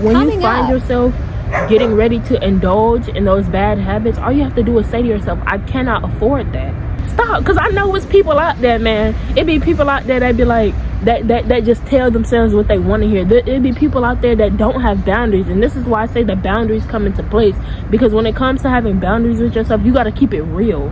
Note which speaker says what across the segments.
Speaker 1: when you find yourself getting ready to indulge in those bad habits, all you have to do is say to yourself, I cannot afford that. Stop. Because I know it's people out there, man. It be people out there that be like, that just tell themselves what they want to hear. It be people out there that don't have boundaries, and this is why I say the boundaries come into place. Because when it comes to having boundaries with yourself, you got to keep it real.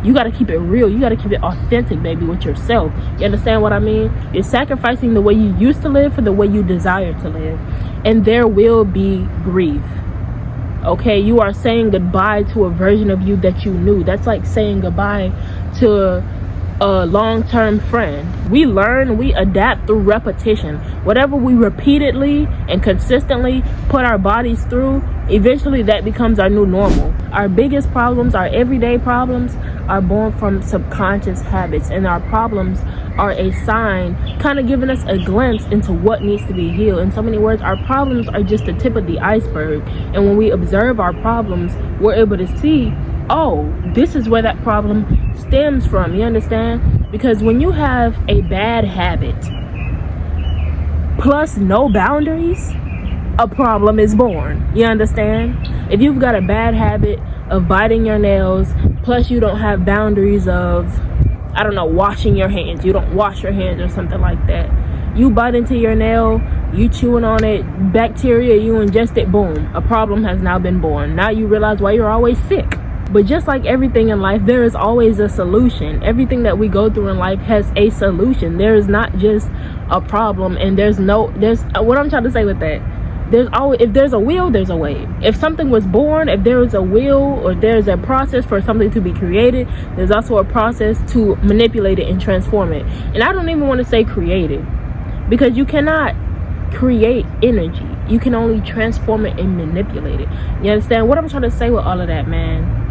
Speaker 1: You got to keep it real. You got to keep it authentic, baby, with yourself. You understand what I mean? You're sacrificing the way you used to live for the way you desire to live. And there will be grief. Okay? You are saying goodbye to a version of you that you knew. That's like saying goodbye to a long-term friend. We learn, we adapt through repetition. Whatever we repeatedly and consistently put our bodies through, eventually that becomes our new normal. Our biggest problems, our everyday problems, are born from subconscious habits, and our problems are a sign, kind of giving us a glimpse into what needs to be healed. In so many words, our problems are just the tip of the iceberg, and when we observe our problems, we're able to see, oh, this is where that problem stems from. You understand? Because when you have a bad habit plus no boundaries, a problem is born. You understand? If you've got a bad habit of biting your nails, plus you don't have boundaries of, I don't know, washing your hands, you don't wash your hands or something like that, you bite into your nail, you chewing on it, bacteria, you ingest it, boom, a problem has now been born. Now you realize why you're always sick. But just like everything in life, there is always a solution. Everything that we go through in life has a solution. There is not just a problem, and there's what I'm trying to say with that, there's always, if there's a will, there's a way. If something was born, if there is a will, or there's a process for something to be created, there's also a process to manipulate it and transform it. And I don't even want to say create it, because you cannot create energy. You can only transform it and manipulate it. You understand what I'm trying to say with all of that, man?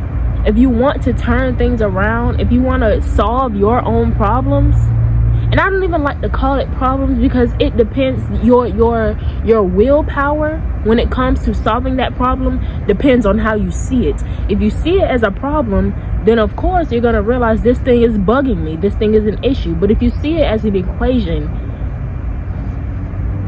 Speaker 1: If you want to turn things around, if you want to solve your own problems, and I don't even like to call it problems, because it depends, your willpower when it comes to solving that problem depends on how you see it. If you see it as a problem, then of course you're going to realize this thing is bugging me, this thing is an issue. But if you see it as an equation,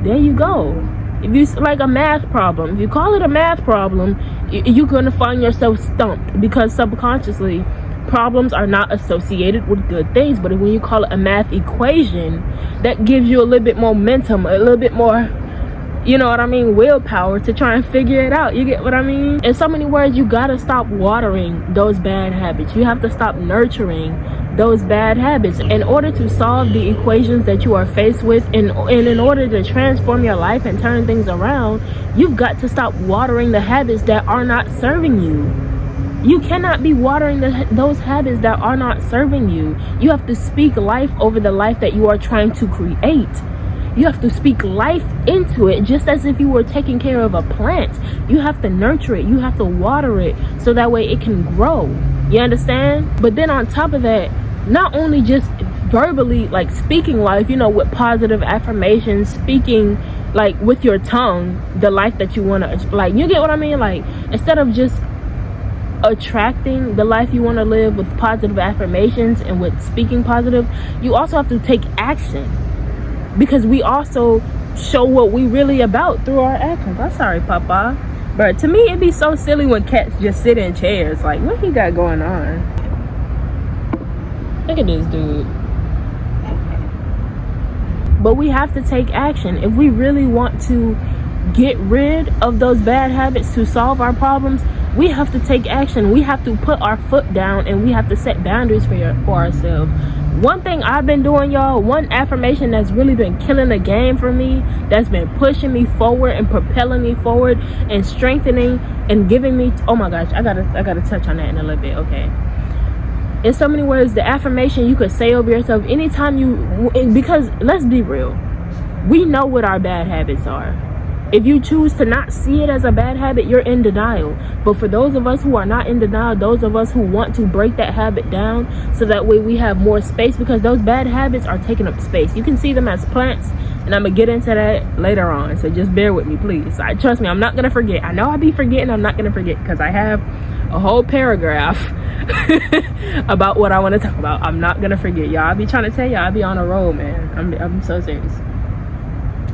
Speaker 1: there you go. If you like a math problem, if you call it a math problem, you're going to find yourself stumped, because subconsciously problems are not associated with good things. But when you call it a math equation, that gives you a little bit more momentum, a little bit more, you know what I mean, willpower to try and figure it out. You get what I mean? In so many words, you gotta stop watering those bad habits. You have to stop nurturing those bad habits in order to solve the equations that you are faced with. And in order to transform your life and turn things around, you've got to stop watering the habits that are not serving you. You cannot be watering those habits that are not serving you. You have to speak life over the life that you are trying to create. You have to speak life into it, just as if you were taking care of a plant. You have to nurture it. You have to water it so that way it can grow. You understand? But then on top of that, not only just verbally, like speaking life, you know, with positive affirmations, speaking like with your tongue, the life that you want to, like, you get what I mean? Like, instead of just attracting the life you want to live with positive affirmations and with speaking positive, you also have to take action, because we also show what we really about through our actions. I'm sorry, Papa, but to me it'd be so silly when cats just sit in chairs. Like, what he got going on? Look at this dude. But we have to take action if we really want to get rid of those bad habits, to solve our problems. We have to take action. We have to put our foot down, and we have to set boundaries for ourselves. One thing I've been doing, y'all, one affirmation that's really been killing the game for me, that's been pushing me forward and propelling me forward and strengthening and giving me, oh my gosh, I gotta touch on that in a little bit. Okay, in so many words, the affirmation you could say over yourself anytime you, because let's be real, we know what our bad habits are. If you choose to not see it as a bad habit, you're in denial. But for those of us who are not in denial, those of us who want to break that habit down so that way we have more space, because those bad habits are taking up space. You can see them as plants, and I'm going to get into that later on. So just bear with me, please. Trust me, I'm not going to forget. I know I'll be forgetting. I'm not going to forget, because I have a whole paragraph about what I want to talk about. I'm not going to forget, y'all. I'll be trying to tell y'all, I'll be on a roll, man. I'm so serious.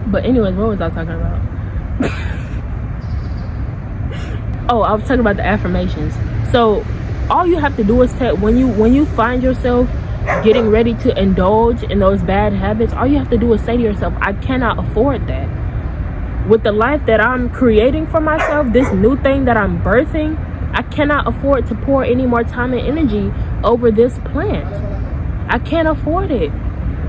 Speaker 1: But anyways, what was I talking about? Oh, I was talking about the affirmations. So all you have to do is when you find yourself getting ready to indulge in those bad habits, all you have to do is say to yourself, I cannot afford that. With the life that I'm creating for myself, this new thing that I'm birthing, I cannot afford to pour any more time and energy over this plant. I can't afford it,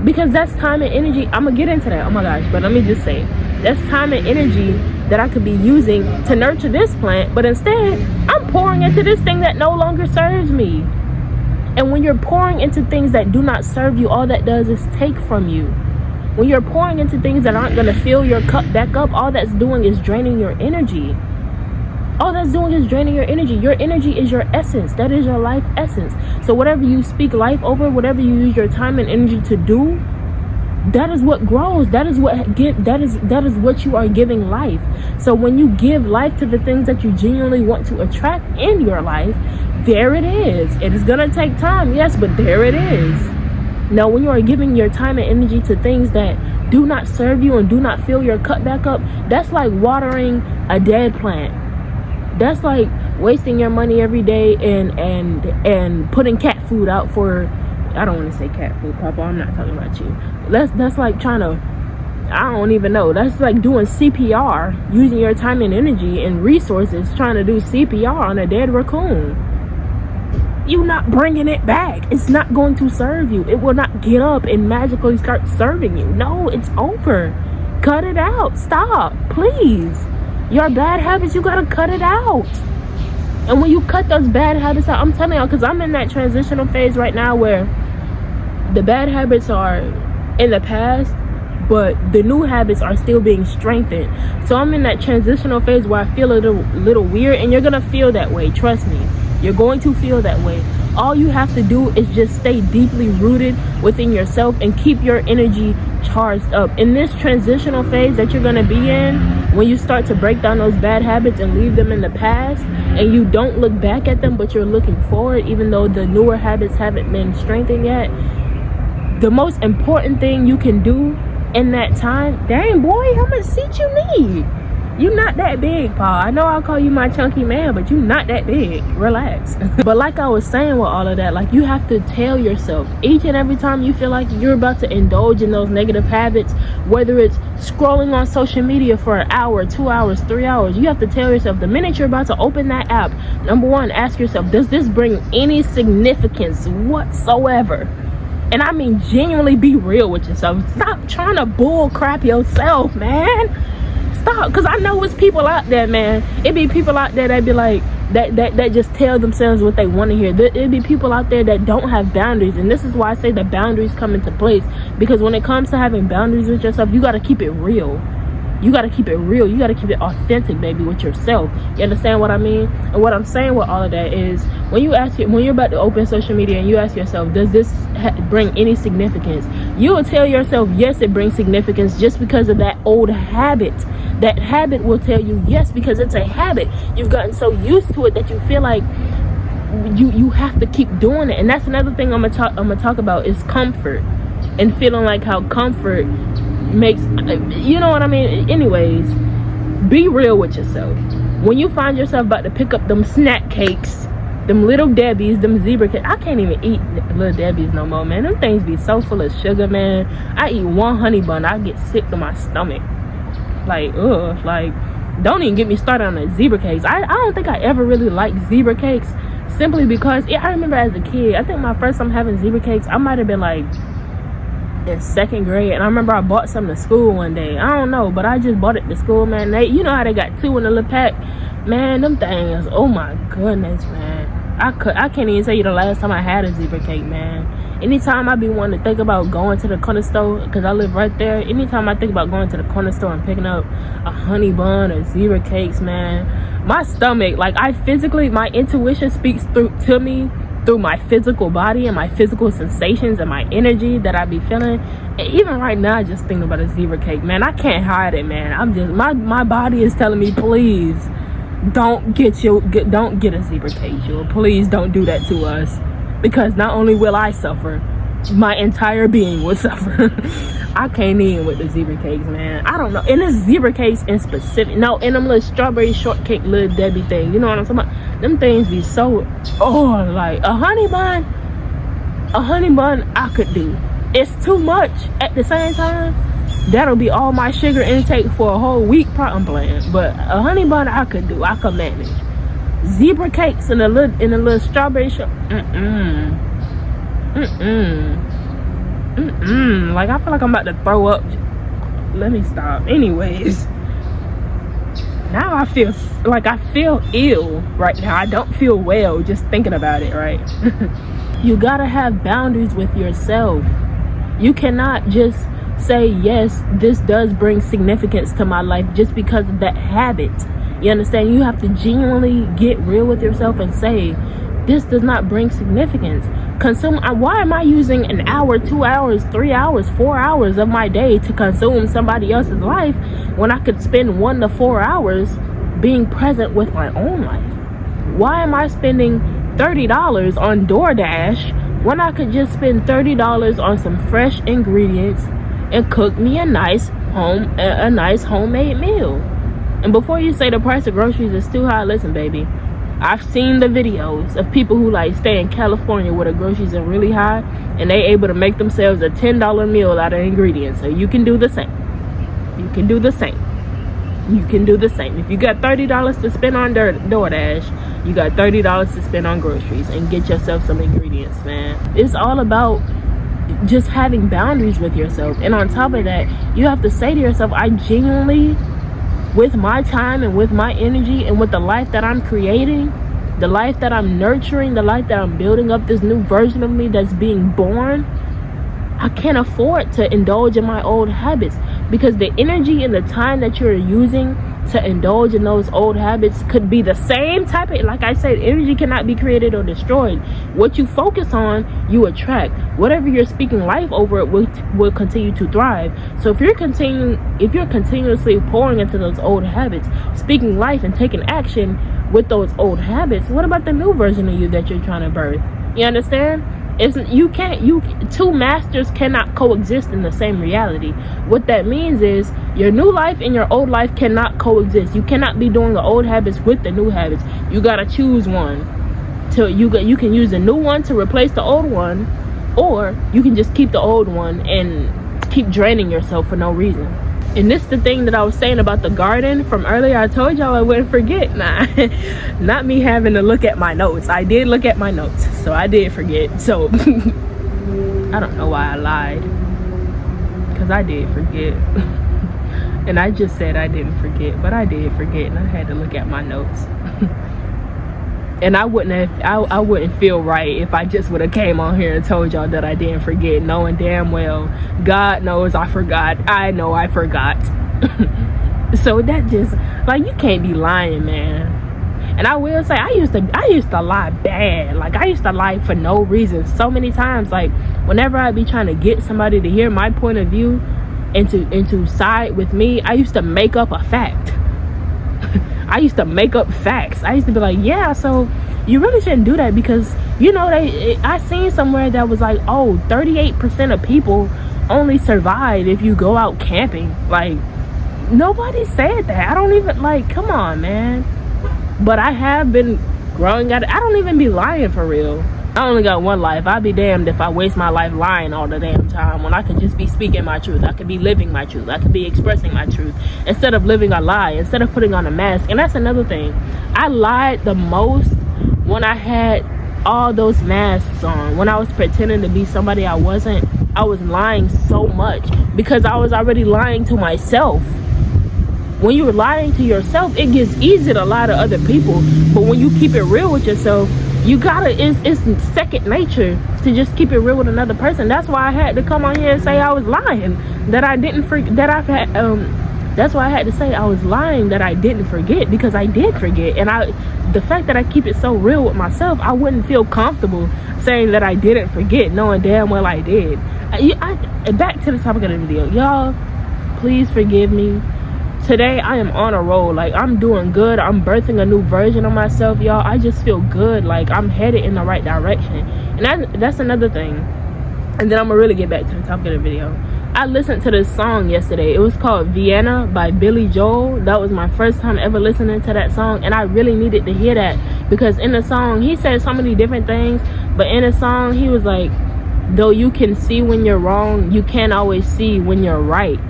Speaker 1: because that's time and energy. I'm gonna get into that, oh my gosh, but let me just say, that's time and energy that I could be using to nurture this plant, but instead I'm pouring into this thing that no longer serves me. And when you're pouring into things that do not serve you, all that does is take from you. When you're pouring into things that aren't going to fill your cup back up, all that's doing is draining your energy. All that's doing is draining your energy. Your energy is your essence. That is your life essence. So whatever you speak life over, whatever you use your time and energy to do, that is what grows. That is what you are giving life. So when you give life to the things that you genuinely want to attract in your life, there it is. It is gonna take time, yes, but there it is. Now, when you are giving your time and energy to things that do not serve you and do not fill your cup back up, that's like watering a dead plant. That's like wasting your money every day and putting cat food out for, I don't want to say cat food, Papa, I'm not talking about you. That's like trying to, I don't even know. That's like doing CPR, using your time and energy and resources trying to do CPR on a dead raccoon. You're not bringing it back. It's not going to serve you. It will not get up and magically start serving you. No, it's over. Cut it out. Stop, please. Your bad habits, you gotta cut it out. And when you cut those bad habits out, I'm telling y'all, because I'm in that transitional phase right now where the bad habits are in the past, but the new habits are still being strengthened. So I'm in that transitional phase where I feel a little weird, and you're gonna feel that way. Trust me, you're going to feel that way. All you have to do is just stay deeply rooted within yourself and keep your energy charged up. In this transitional phase that you're gonna be in, when you start to break down those bad habits and leave them in the past, and you don't look back at them, but you're looking forward, even though the newer habits haven't been strengthened yet, the most important thing you can do in that time, dang boy, how much seat you need? You're not that big, Paul. I know I'll call you my chunky man, but you're not that big. Relax. But like I was saying with all of that, like, you have to tell yourself each and every time you feel like you're about to indulge in those negative habits, whether it's scrolling on social media for an hour, 2 hours, 3 hours, you have to tell yourself the minute you're about to open that app, number one, ask yourself, does this bring any significance whatsoever? And I mean, genuinely be real with yourself. Stop trying to bull crap yourself, man. Stop, because I know it's people out there, man. It be people out there that be like, that just tell themselves what they want to hear. It be people out there that don't have boundaries, and this is why I say the boundaries come into place. Because when it comes to having boundaries with yourself, you got to keep it real. You got to keep it real. You got to keep it authentic, baby, with yourself. You understand what I mean? And what I'm saying with all of that is, when you're about to open social media and you ask yourself, does this bring any significance? You will tell yourself, yes, it brings significance, just because of that old habit. That habit will tell you yes, because it's a habit. You've gotten so used to it that you feel like you have to keep doing it. And that's another thing I'm gonna talk about, is comfort, and feeling like how comfort makes, you know what I mean? Anyways, be real with yourself. When you find yourself about to pick up them snack cakes, them Little Debbie's, them zebra cakes, I can't even eat Little Debbie's no more, man. Them things be so full of sugar, man. I eat one honey bun, I get sick to my stomach. Like, ugh, like, don't even get me started on the zebra cakes. I don't think I ever really liked zebra cakes, simply because, I remember as a kid, I think my first time having zebra cakes, I might have been like in 2nd grade, and I remember I bought some to school one day. I don't know, but I just bought it to school, man. You know how they got 2 in a little pack, man. Them things, oh my goodness, man. I can't even tell you the last time I had a zebra cake, man. Anytime I be wanting to think about going to the corner store, because I live right there, anytime I think about going to the corner store and picking up a honey bun or zebra cakes, man, my stomach, like, my intuition speaks to me through my physical body and my physical sensations and my energy that I be feeling. And even right now, just thinking about a zebra cake, man, I can't hide it, man. I'm just, my body is telling me, please don't get a zebra cake, Jewel. Please don't do that to us, because not only will I suffer, my entire being would suffer. I can't even with the zebra cakes, man. I don't know. And it's zebra cakes in specific. No, and them little strawberry shortcake little Debbie thing. You know what I'm talking about? Them things be so, like a honey bun I could do. It's too much at the same time. That'll be all my sugar intake for a whole week. I'm playing. But a honey bun I could do. I could manage. Zebra cakes in a little strawberry like I feel like I'm about to throw up. Let me stop. Anyways, now I feel ill right now. I don't feel well just thinking about it, right? You gotta have boundaries with yourself. You cannot just say, yes, this does bring significance to my life just because of that habit. You understand? You have to genuinely get real with yourself and say, this does not bring significance. Why am I using an hour, 2 hours, 3 hours, 4 hours of my day to consume somebody else's life when I could spend 1 to 4 hours being present with my own life? Why am I spending $30 on DoorDash when I could just spend $30 on some fresh ingredients and cook me a nice homemade meal? And before you say the price of groceries is too high, listen, baby. I've seen the videos of people who like stay in California where the groceries are really high and they able to make themselves a $10 meal out of ingredients. So you can do the same. You can do the same. You can do the same. If you got $30 to spend on DoorDash, you got $30 to spend on groceries and get yourself some ingredients, man. It's all about just having boundaries with yourself. And on top of that, you have to say to yourself, I genuinely, with my time and with my energy and with the life that I'm creating, the life that I'm nurturing, the life that I'm building up, this new version of me that's being born, I can't afford to indulge in my old habits, because the energy and the time that you're using to indulge in those old habits could be the same type of, like I said, energy cannot be created or destroyed. What you focus on, you attract. Whatever you're speaking life over, it will continue to thrive. So if you're continuously pouring into those old habits, speaking life and taking action with those old habits, what about the new version of you that you're trying to birth? You understand? Two masters cannot coexist in the same reality. What that means is your new life and your old life cannot coexist. You cannot be doing the old habits with the new habits. You gotta choose one. You can use the new one to replace the old one, or you can just keep the old one and keep draining yourself for no reason. And this is the thing that I was saying about the garden from earlier. I told y'all I wouldn't forget. Nah, not me having to look at my notes. I did look at my notes, so I did forget. So I don't know why I lied, because I did forget. And I just said I didn't forget, but I did forget, and I had to look at my notes. And I wouldn't feel right if I just would have came on here and told y'all that I didn't forget, knowing damn well God knows I forgot. I know I forgot. So that just, like, you can't be lying, man. And I will say, I used to lie bad. Like, I used to lie for no reason so many times. Like, whenever I'd be trying to get somebody to hear my point of view and to side with me, I used to make up a fact. I used to make up facts. I used to be like, yeah, so you really shouldn't do that, because, you know, I seen somewhere that was like, oh, 38% of people only survive if you go out camping. Like, nobody said that. I don't even, like, come on, man. But I have been growing out. I don't even be lying for real. I only got one life. I'd be damned if I waste my life lying all the damn time when I could just be speaking my truth. I could be living my truth. I could be expressing my truth instead of living a lie, instead of putting on a mask. And that's another thing. I lied the most when I had all those masks on. When I was pretending to be somebody I wasn't, I was lying so much because I was already lying to myself. When you're lying to yourself, it gets easy to lie to other people. But when you keep it real with yourself, you gotta, it's second nature to just keep it real with another person. That's why I had to come on here and say I was lying, that I didn't forget, that's why I had to say I was lying, that I didn't forget, because I did forget. And the fact that I keep it so real with myself, I wouldn't feel comfortable saying that I didn't forget, knowing damn well I did. Back to the topic of the video, y'all, please forgive me. Today I am on a roll. Like, I'm doing good. I'm birthing a new version of myself, y'all. I just feel good. Like, I'm headed in the right direction. And that's another thing. And then I'm gonna really get back to the topic of the video. I listened to this song yesterday. It was called Vienna by Billy Joel. That was my first time ever listening to that song, and I really needed to hear that, because in the song he said so many different things, but in the song he was like, though you can see when you're wrong, you can't always see when you're right.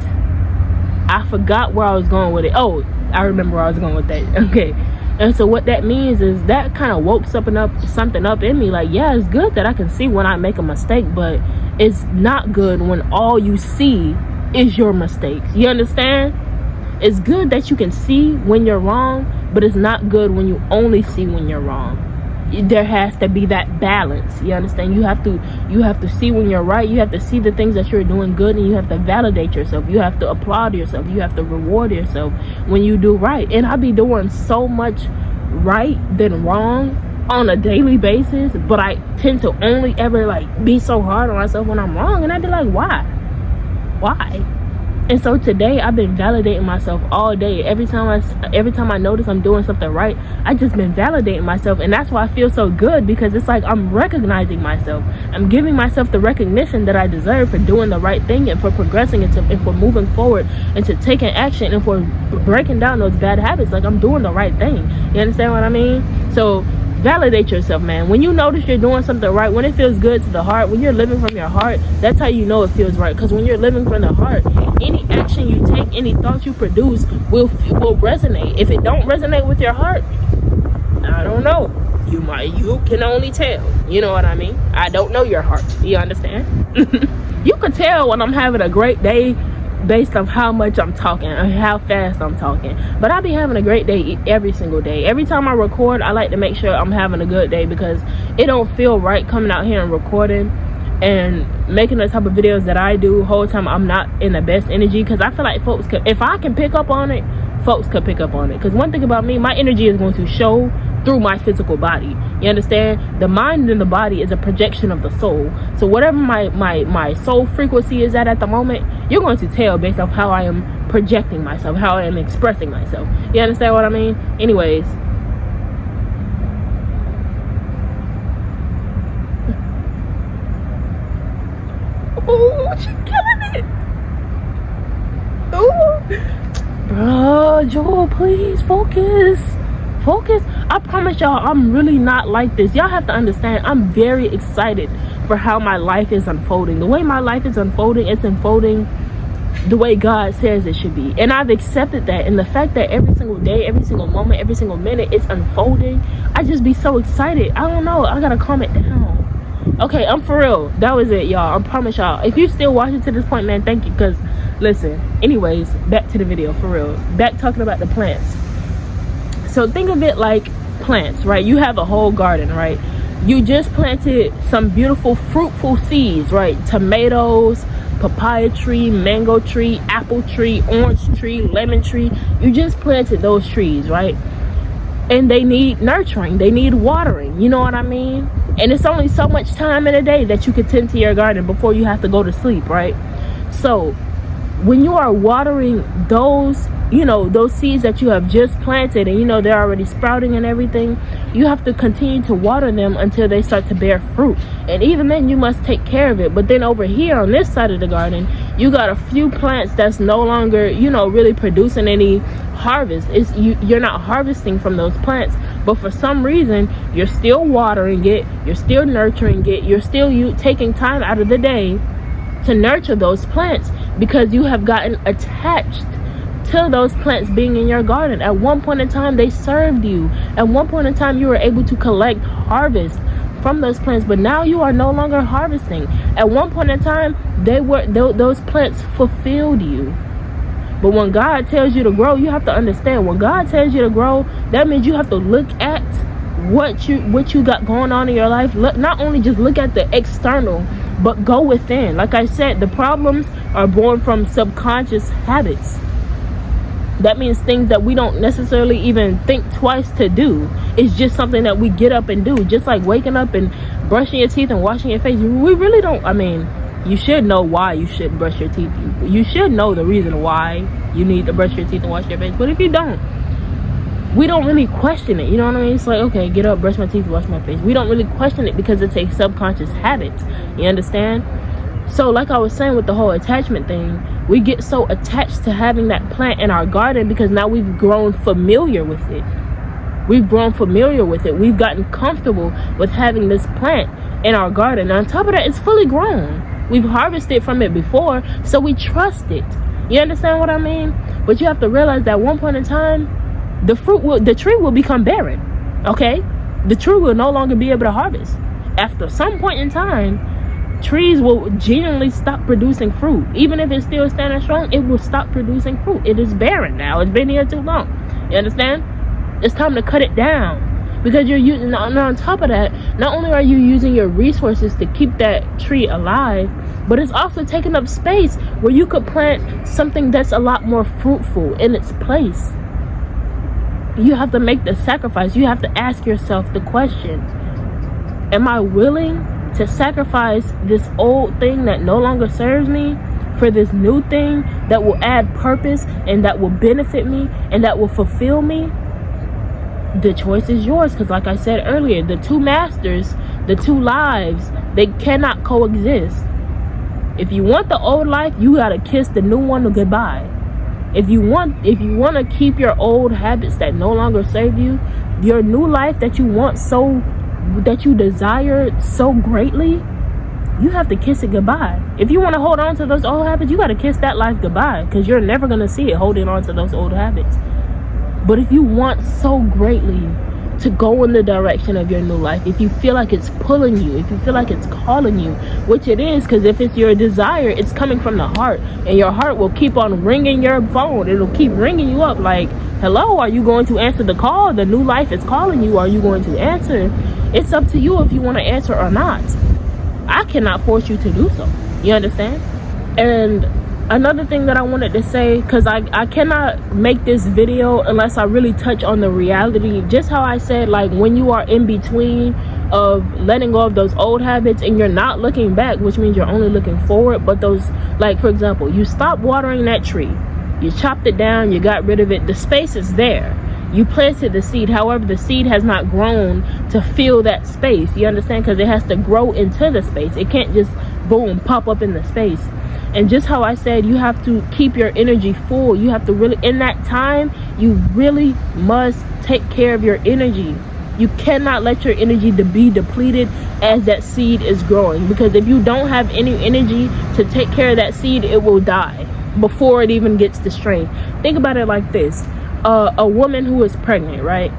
Speaker 1: I forgot where I was going with it. Oh, I remember where I was going with that. Okay. And so what that means is that kind of woke something up in me. Like, yeah, it's good that I can see when I make a mistake, but it's not good when all you see is your mistakes. You understand? It's good that you can see when you're wrong, but it's not good when you only see when you're wrong. There has to be that balance. You understand? You have to see when you're right. You have to see the things that you're doing good, and you have to validate yourself. You have to applaud yourself. You have to reward yourself when you do right. And I be doing so much right than wrong on a daily basis, but I tend to only ever like be so hard on myself when I'm wrong, and I'd be like, why? And so today I've been validating myself all day. Every time I notice I'm doing something right, I just been validating myself, and that's why I feel so good, because it's like I'm recognizing myself. I'm giving myself the recognition that I deserve for doing the right thing, and for progressing, and for moving forward, and to taking action, and for breaking down those bad habits. Like, I'm doing the right thing. You understand what I mean? So validate yourself, man. When you notice you're doing something right, when it feels good to the heart, when you're living from your heart, that's how you know it feels right. Because when you're living from the heart, any action you take, any thoughts you produce will resonate. If it don't resonate with your heart, I don't know. You can only tell. You know what I mean? I don't know your heart. You understand? You can tell when I'm having a great day based on how much I'm talking and how fast I'm talking. But I be having a great day every single day. Every time I record, I like to make sure I'm having a good day, because it don't feel right coming out here and recording and making the type of videos that I do whole time I'm not in the best energy. Because I feel like if I can pick up on it, folks could pick up on it. Because one thing about me, my energy is going to show through my physical body. You understand? The mind and the body is a projection of the soul. So whatever my soul frequency is at the moment, you're going to tell based off how I am projecting myself, how I am expressing myself. You understand what I mean? Anyways, oh, she's killing it. Oh, bro, Joel, please focus. I promise y'all, I'm really not like this. Y'all have to understand, I'm very excited for how my life is unfolding. The way my life is unfolding, it's unfolding the way God says it should be. And I've accepted that. And the fact that every single day, every single moment, every single minute, it's unfolding, I just be so excited. I don't know, I gotta calm it down. Okay, I'm for real. That was it, y'all. I promise y'all. If you still watching to this point, man, thank you. Because listen, anyways, back to the video, for real. Back talking about the plants. So think of it like plants, right? You have a whole garden, right? You just planted some beautiful fruitful seeds, right? Tomatoes, papaya tree, mango tree, apple tree, orange tree, lemon tree. You just planted those trees, right? And they need nurturing, they need watering, you know what I mean? And it's only so much time in a day that you can tend to your garden before you have to go to sleep, right? So when you are watering those, you know, those seeds that you have just planted, and you know they're already sprouting and everything, you have to continue to water them until they start to bear fruit. And even then, you must take care of it. But then over here on this side of the garden, you got a few plants that's no longer, you know, really producing any harvest. You're not harvesting from those plants, but for some reason you're still watering it, you're still nurturing it, you're still taking time out of the day to nurture those plants, because you have gotten attached to those plants being in your garden. At one point in time, they served you. At one point in time, you were able to collect harvest from those plants, but now you are no longer harvesting. At one point in time, those plants fulfilled you. But when God tells you to grow, you have to understand, when God tells you to grow, that means you have to look at what you got going on in your life. Not only just look at the external, but go within. Like I said, the problems are born from subconscious habits. That means things that we don't necessarily even think twice to do. It's just something that we get up and do. Just like waking up and brushing your teeth and washing your face. We really don't, I mean, you should know why you shouldn't brush your teeth. You should know the reason why you need to brush your teeth and wash your face. But if you don't, we don't really question it. You know what I mean? It's like, okay, get up, brush my teeth, wash my face. We don't really question it because it's a subconscious habit. You understand? So like I was saying with the whole attachment thing, we get so attached to having that plant in our garden because now we've grown familiar with it. We've gotten comfortable with having this plant in our garden. And on top of that, it's fully grown. We've harvested from it before, so we trust it. You understand what I mean? But you have to realize that at one point in time, the tree will become barren. Okay? The tree will no longer be able to harvest. After some point in time, trees will genuinely stop producing fruit. Even if it's still standing strong, it will stop producing fruit. It is barren now. It's been here too long. You understand? It's time to cut it down. Because you're using, on top of that, not only are you using your resources to keep that tree alive, but it's also taking up space where you could plant something that's a lot more fruitful in its place. You have to make the sacrifice. You have to ask yourself the question, am I willing to sacrifice this old thing that no longer serves me for this new thing that will add purpose and that will benefit me and that will fulfill me? The choice is yours, because like I said earlier, the two masters, the two lives, they cannot coexist. If you want the old life, you gotta kiss the new one goodbye. If you want to keep your old habits that no longer serve you, your new life that you want that you desire so greatly, you have to kiss it goodbye. If you want to hold on to those old habits, you got to kiss that life goodbye, because you're never going to see it holding on to those old habits. But if you want so greatly to go in the direction of your new life, if you feel like it's pulling you, if you feel like it's calling you, which it is, because if it's your desire, it's coming from the heart, and your heart will keep on ringing your phone. It'll keep ringing you up like, hello, are you going to answer the call? The new life is calling you. Are you going to answer? It's up to you if you want to answer or not. I cannot force you to do so. You understand? And another thing that I wanted to say, because I cannot make this video unless I really touch on the reality, just how I said, like, when you are in between of letting go of those old habits and you're not looking back, which means you're only looking forward. But those, like, for example, you stopped watering that tree, you chopped it down, you got rid of it, the space is there, you planted the seed. However, the seed has not grown to fill that space. You understand? Because it has to grow into the space. It can't just boom pop up in the space. And just how I said, you have to keep your energy full. You have to really, in that time, you really must take care of your energy. You cannot let your energy be depleted as that seed is growing, because if you don't have any energy to take care of that seed, it will die before it even gets the strength. Think about it like this. A woman who is pregnant, right?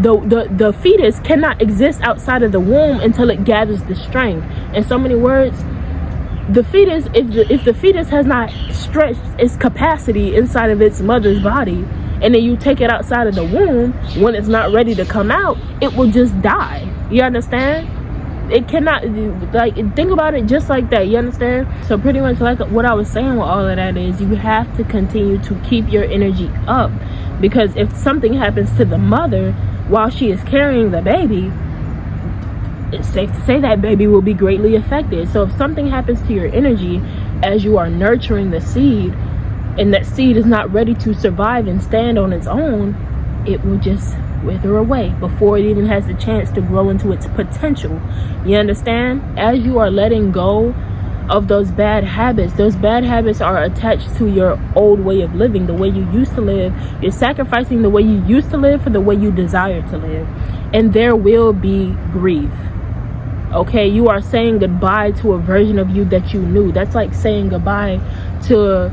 Speaker 1: The fetus cannot exist outside of the womb until it gathers the strength. In so many words, the fetus, if the fetus has not stretched its capacity inside of its mother's body, and then you take it outside of the womb, when it's not ready to come out, it will just die. You understand? It cannot, like, think about it just like that. You understand? So pretty much like what I was saying with all of that is, you have to continue to keep your energy up, because if something happens to the mother while she is carrying the baby, it's safe to say that baby will be greatly affected. So if something happens to your energy as you are nurturing the seed, and that seed is not ready to survive and stand on its own, it will just wither away before it even has the chance to grow into its potential. You understand? As you are letting go of those bad habits are attached to your old way of living, the way you used to live. You're sacrificing the way you used to live for the way you desire to live, and there will be grief. Okay, you are saying goodbye to a version of you that you knew. That's like saying goodbye to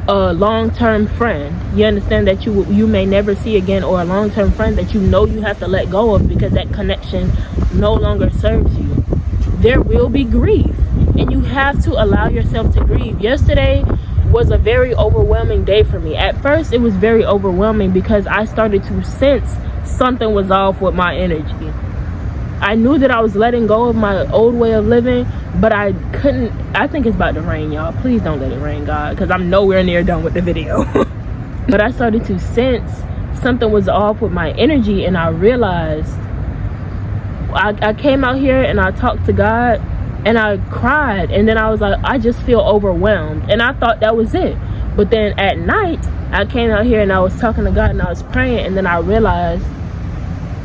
Speaker 1: a long-term friend, you understand, that you may never see again, or a long-term friend that you know you have to let go of because that connection no longer serves you. There will be grief, and you have to allow yourself to grieve. Yesterday was a very overwhelming day for me. At first, it was very overwhelming because I started to sense something was off with my energy. I knew that I was letting go of my old way of living, but I couldn't. I think it's about to rain, y'all. Please don't let it rain, God, because I'm nowhere near done with the video. But I started to sense something was off with my energy, and I realized, I came out here and I talked to God and I cried, and then I was like, I just feel overwhelmed, and I thought that was it. But then at night, I came out here and I was talking to God and I was praying, and then I realized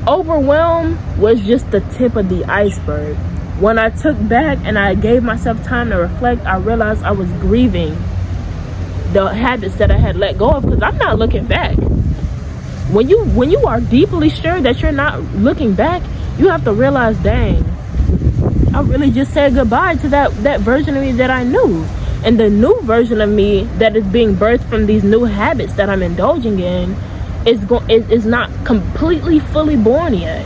Speaker 1: overwhelm was just the tip of the iceberg. when I took back and I gave myself time to reflect, I realized I was grieving the habits that I had let go of, because I'm not looking back. When you are deeply sure that you're not looking back, you have to realize, dang, I really just said goodbye to that version of me that I knew. And the new version of me that is being birthed from these new habits that I'm indulging in is not completely fully born yet.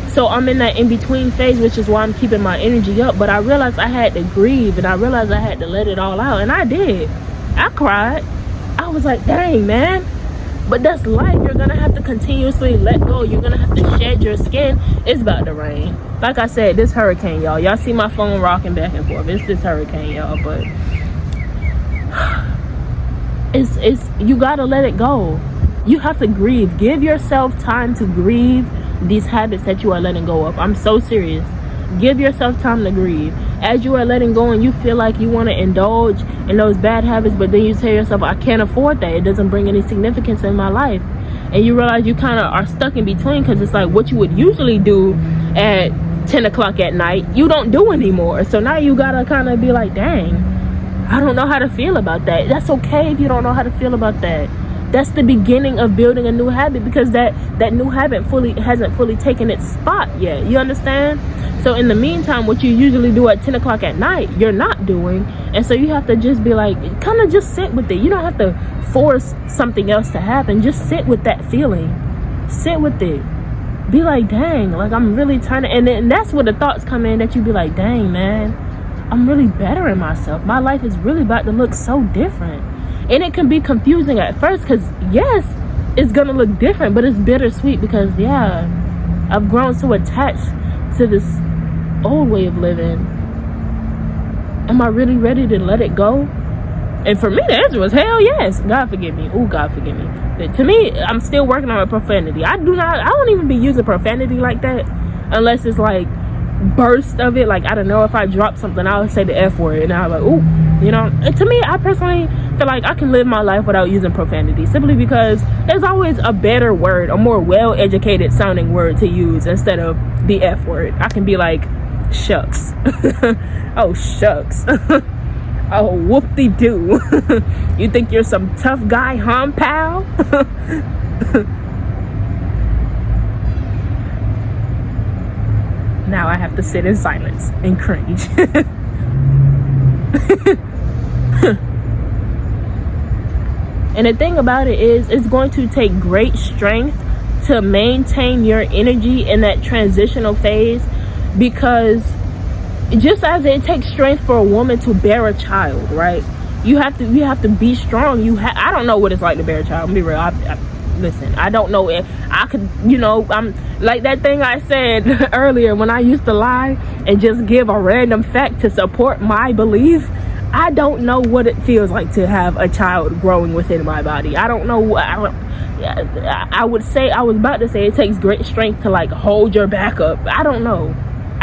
Speaker 1: So I'm in that in-between phase, which is why I'm keeping my energy up. But I realized I had to grieve, and I realized I had to let it all out. And I did. I cried. I was like, dang, man. But that's life. You're going to have to continuously let go. You're going to have to shed your skin. It's about to rain. Like I said, this hurricane, y'all. Y'all see my phone rocking back and forth. It's this hurricane, y'all. But it's you got to let it go. You have to grieve. Give yourself time to grieve these habits that you are letting go of. I'm so serious. Give yourself time to grieve. As you are letting go and you feel like you want to indulge in those bad habits, but then you tell yourself, I can't afford that. It doesn't bring any significance in my life. And you realize you kind of are stuck in between, because it's like what you would usually do at 10 o'clock at night, you don't do anymore. So now you got to kind of be like, dang, I don't know how to feel about that. That's okay if you don't know how to feel about that. That's the beginning of building a new habit, because that new habit hasn't fully taken its spot yet. You understand? So in the meantime, what you usually do at 10 o'clock at night, you're not doing. And so you have to just be like, kind of just sit with it. You don't have to force something else to happen. Just sit with that feeling. Sit with it. Be like, dang, like I'm really trying to, and then that's where the thoughts come in, that you be like, dang, man, I'm really bettering myself. My life is really about to look so different. And it can be confusing at first, because yes, it's gonna look different, but it's bittersweet, because yeah, I've grown so attached to this old way of living. Am I really ready to let it go? And for me, the answer was hell yes. God forgive me. Oh, God forgive me. But to me, I'm still working on profanity. I don't even be using profanity like that unless it's like burst of it. Like, I don't know, if I drop something, I'll say the F word, and I'm like, ooh, you know. And to me, I personally feel like I can live my life without using profanity, simply because there's always a better word, a more well-educated sounding word to use instead of the F word. I can be like, shucks. Oh, shucks. Oh, whoop-de-doo. You think you're some tough guy, huh, pal? Now I have to sit in silence and cringe. And the thing about it is, it's going to take great strength to maintain your energy in that transitional phase, because just as it takes strength for a woman to bear a child, right? You have to be strong. I don't know what it's like to bear a child. I'm be real. Listen, I don't know if I could, I'm like that thing I said earlier when I used to lie and just give a random fact to support my belief. I don't know what it feels like to have a child growing within my body. I don't know. I was about to say it takes great strength to like hold your back up. I don't know.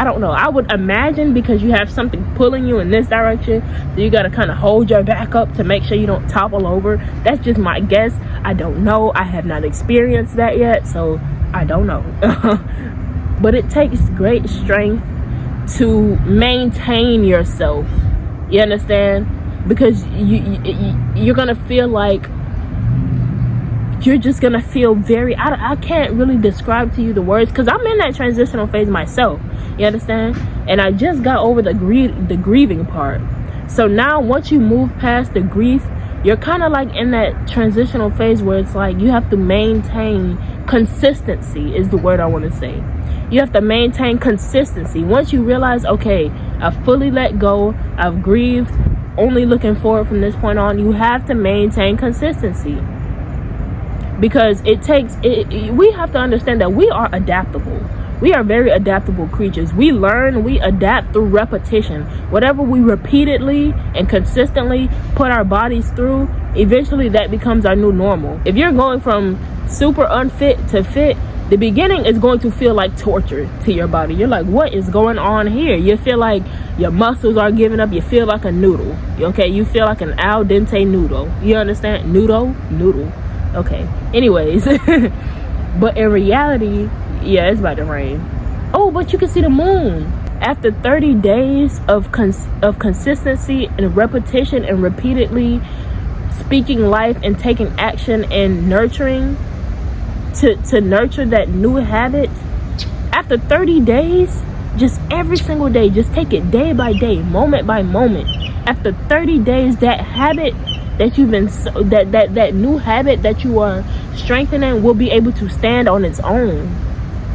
Speaker 1: I would imagine, because you have something pulling you in this direction, so you got to kind of hold your back up to make sure you don't topple over. That's just my guess. I don't know. I have not experienced that yet, so I don't know. But it takes great strength to maintain yourself. You understand? Because you're going to feel like you're just going to feel very, I can't really describe to you the words, because I'm in that transitional phase myself. You understand? And I just got over the grieving part. So now once you move past the grief, you're kind of like in that transitional phase where it's like you have to maintain consistency, is the word I want to say. You have to maintain consistency. Once you realize, okay, I've fully let go, I've grieved, only looking forward from this point on, you have to maintain consistency. Because we have to understand that we are adaptable. We are very adaptable creatures. We learn, we adapt through repetition. Whatever we repeatedly and consistently put our bodies through, eventually that becomes our new normal. If you're going from super unfit to fit, the beginning is going to feel like torture to your body. You're like, what is going on here? You feel like your muscles are giving up. You feel like a noodle. Okay, you feel like an al dente noodle. You understand? Noodle. Okay, anyways. But in reality, yeah, it's about to rain. Oh, but you can see the moon. After 30 days of consistency and repetition and repeatedly speaking life and taking action and nurturing to nurture that new habit, after 30 days, just every single day, just take it day by day, moment by moment. After 30 days, that habit that you've been that new habit that you are strengthening will be able to stand on its own.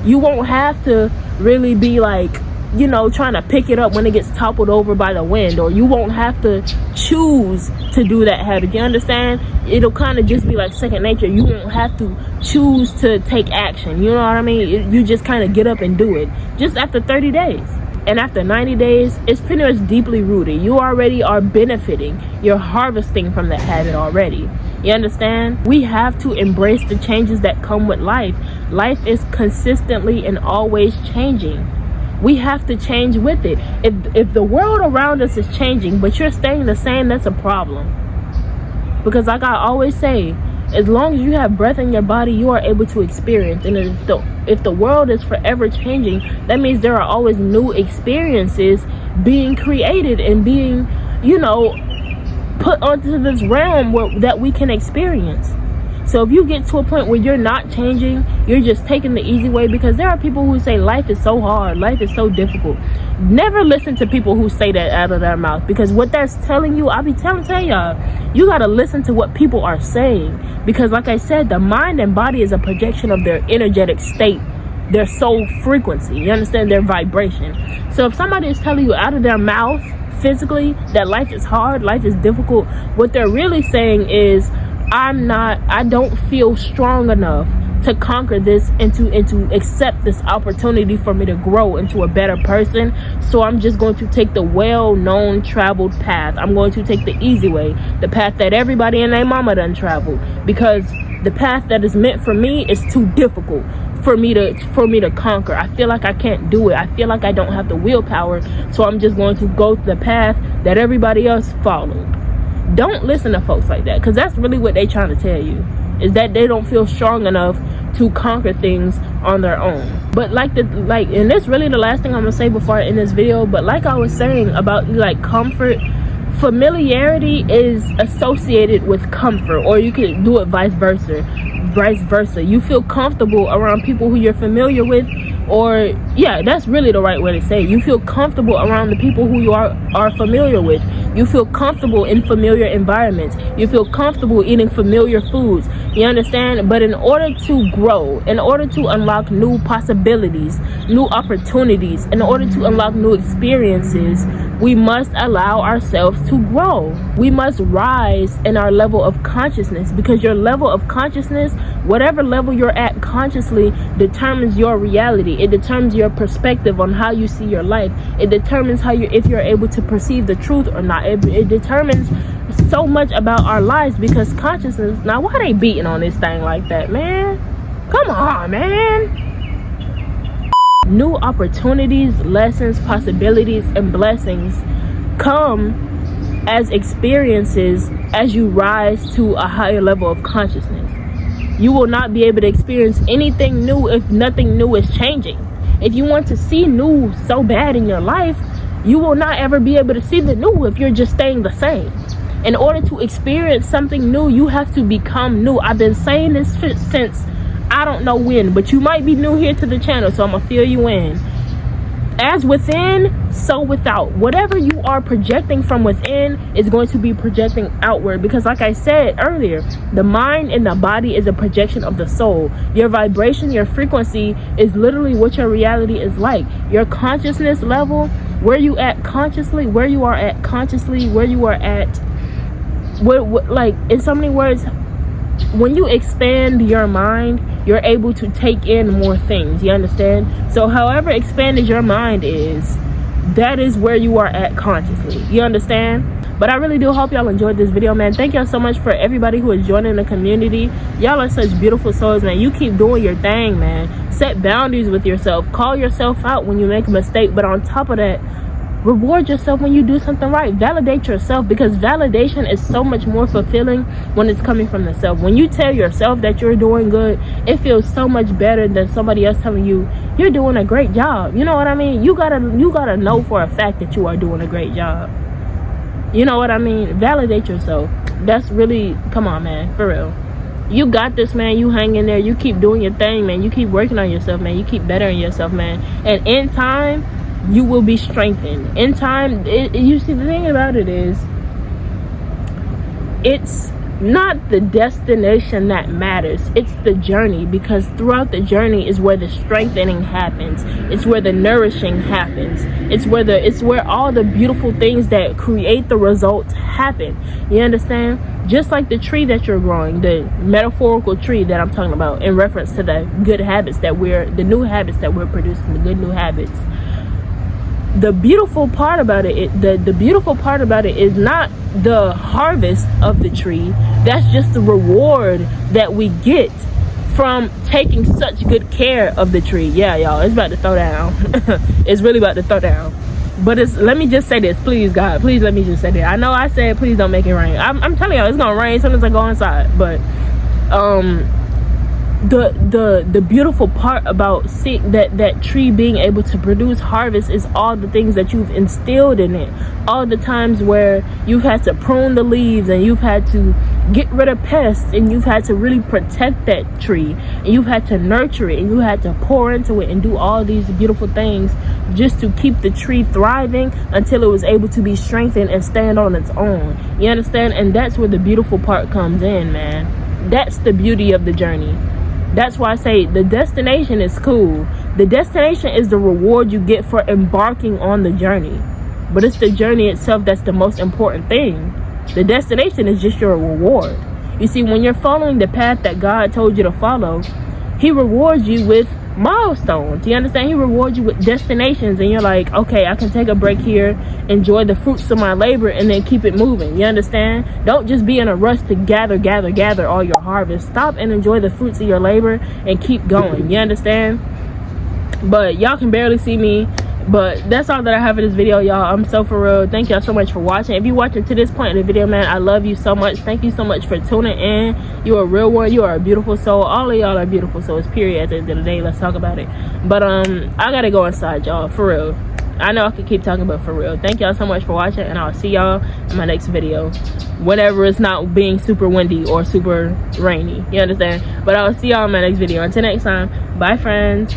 Speaker 1: You won't have to really be like, you know, trying to pick it up when it gets toppled over by the wind, or you won't have to choose to do that habit. You understand? It'll kind of just be like second nature. You won't have to choose to take action. You know what I mean? You just kind of get up and do it just after 30 days. And after 90 days, it's pretty much deeply rooted. You already are benefiting. You're harvesting from that habit already. You understand? We have to embrace the changes that come with life. Life is consistently and always changing. We have to change with it. If the world around us is changing, but you're staying the same, that's a problem. Because like I always say, as long as you have breath in your body, you are able to experience. And if the world is forever changing, that means there are always new experiences being created and being, you know, put onto this realm that we can experience. So if you get to a point where you're not changing, you're just taking the easy way, because there are people who say life is so hard, life is so difficult. Never listen to people who say that out of their mouth, because what that's telling you, I'll be telling y'all, you got to listen to what people are saying. Because like I said, the mind and body is a projection of their energetic state, their soul frequency. You understand? Their vibration. So if somebody is telling you out of their mouth physically that life is hard, life is difficult, what they're really saying is, I don't feel strong enough to conquer this and to accept this opportunity for me to grow into a better person. So I'm just going to take the well-known traveled path. I'm going to take the easy way, the path that everybody and their mama done traveled, because the path that is meant for me is too difficult for me to conquer. I feel like I can't do it. I feel like I don't have the willpower. So I'm just going to go the path that everybody else followed. Don't listen to folks like that, because that's really what they're trying to tell you, is that they don't feel strong enough to conquer things on their own. But and this really the last thing I'm gonna say before I end this video, but like I was saying about like comfort, familiarity is associated with comfort, or you could do it vice versa. You feel comfortable around people who you're familiar with, or yeah, that's really the right way to say it. You feel comfortable around the people who you are familiar with. You feel comfortable in familiar environments. You feel comfortable eating familiar foods. You understand? But in order to grow, in order to unlock new possibilities, new opportunities, in order to unlock new experiences, we must allow ourselves to grow. We must rise in our level of consciousness, because your level of consciousness, whatever level you're at consciously, determines your reality. It determines your perspective on how you see your life. It determines if you're able to perceive the truth or not. It determines so much about our lives, because consciousness. Now, why they beating on this thing like that, man? Come on, man. New opportunities, lessons, possibilities, and blessings come as experiences as you rise to a higher level of consciousness. You will not be able to experience anything new if nothing new is changing. If you want to see new so bad in your life, you will not ever be able to see the new if you're just staying the same. In order to experience something new, you have to become new. I've been saying this since I don't know when, but you might be new here to the channel, so I'm gonna fill you in. As within, so without. Whatever you are projecting from within is going to be projecting outward, because like I said earlier, the mind and the body is a projection of the soul. Your vibration, your frequency is literally what your reality is like. Your consciousness level, where you at consciously, where you are at consciously, where you are at, like in so many words, when you expand your mind, you're able to take in more things. You understand? So however expanded your mind is, that is where you are at consciously. You understand? But I really do hope y'all enjoyed this video, man. Thank y'all so much for everybody who is joining the community. Y'all are such beautiful souls, man. You keep doing your thing, man. Set boundaries with yourself. Call yourself out when you make a mistake. But on top of that, reward yourself when you do something right. Validate yourself, because validation is so much more fulfilling when it's coming from the self. When you tell yourself that you're doing good, it feels so much better than somebody else telling you you're doing a great job. You know what I mean? You gotta know for a fact that you are doing a great job. You know what I mean? Validate yourself. That's really, come on, man, for real. You got this, man. You hang in there. You keep doing your thing, man. You keep working on yourself, man. You keep bettering yourself, man. And in time, you will be strengthened. In time, you see, the thing about it is, it's not the destination that matters. It's the journey, because throughout the journey is where the strengthening happens. It's where the nourishing happens. It's where all the beautiful things that create the results happen. You understand? Just like the tree that you're growing, the metaphorical tree that I'm talking about in reference to the good habits the new habits that we're producing, the good new habits. The beautiful part about it, the beautiful part about it is not the harvest of the tree. That's just the reward that we get from taking such good care of the tree. Yeah, y'all, it's about to throw down. It's really about to throw down. But let me just say this, please, God, please let me just say that. I know I said please don't make it rain. I'm telling y'all, it's gonna rain as soon as I go inside. But the beautiful part about that tree being able to produce harvest is all the things that you've instilled in it. All the times where you've had to prune the leaves, and you've had to get rid of pests, and you've had to really protect that tree, and you've had to nurture it, and you had to pour into it and do all these beautiful things just to keep the tree thriving until it was able to be strengthened and stand on its own. You understand? And that's where the beautiful part comes in, man. That's the beauty of the journey. That's why I say the destination is cool. The destination is the reward you get for embarking on the journey. But it's the journey itself that's the most important thing. The destination is just your reward. You see, when you're following the path that God told you to follow, He rewards you with milestones. You understand? He rewards you with destinations, and you're like, okay, I can take a break here, enjoy the fruits of my labor, and then keep it moving. You understand? Don't just be in a rush to gather all your harvest. Stop and enjoy the fruits of your labor and keep going. You understand? But y'all can barely see me, but that's all that I have for this video, y'all. I'm so for real. Thank y'all so much for watching. If you're watching to this point in the video, man, I love you so much. Thank you so much for tuning in. You're a real one. You are a beautiful soul. All of y'all are beautiful souls, period. At the end of the day, let's talk about it. But I gotta go inside, y'all, for real. I know I could keep talking, but for real, thank y'all so much for watching, and I'll see y'all in my next video, whenever it's not being super windy or super rainy. You understand? But I'll see y'all in my next video. Until next time, bye, friends.